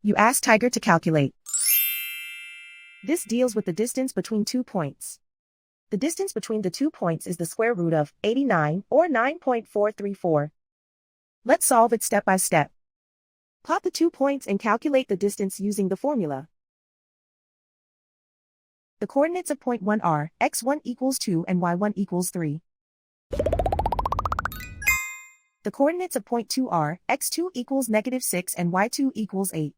You ask Tiger to calculate. This deals with the distance between 2 points. The distance between the 2 points is the square root of 89, or 9.434. Let's solve it step by step. Plot the 2 points and calculate the distance using the formula. The coordinates of point 1 are x1 equals 2 and y1 equals 3. The coordinates of point 2 are x2 equals -6 and y2 equals 8.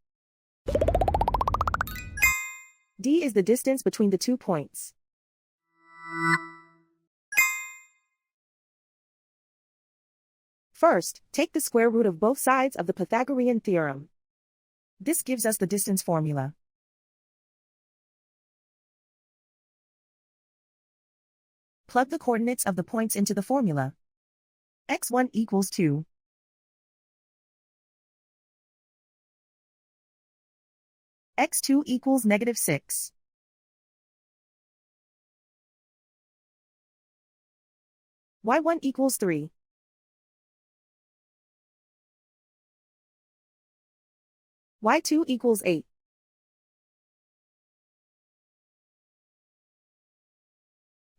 D is the distance between the 2 points. First, take the square root of both sides of the Pythagorean theorem. This gives us the distance formula. Plug the coordinates of the points into the formula. x1 equals 2. x2 equals -6. y1 equals 3. y2 equals 8.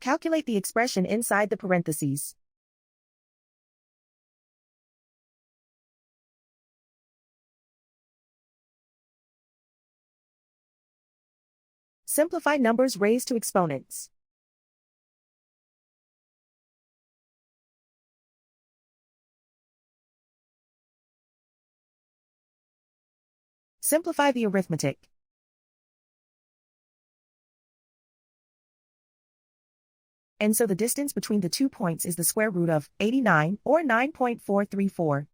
Calculate the expression inside the parentheses. Simplify numbers raised to exponents. Simplify the arithmetic. And so the distance between the 2 points is the square root of 89, or 9.434.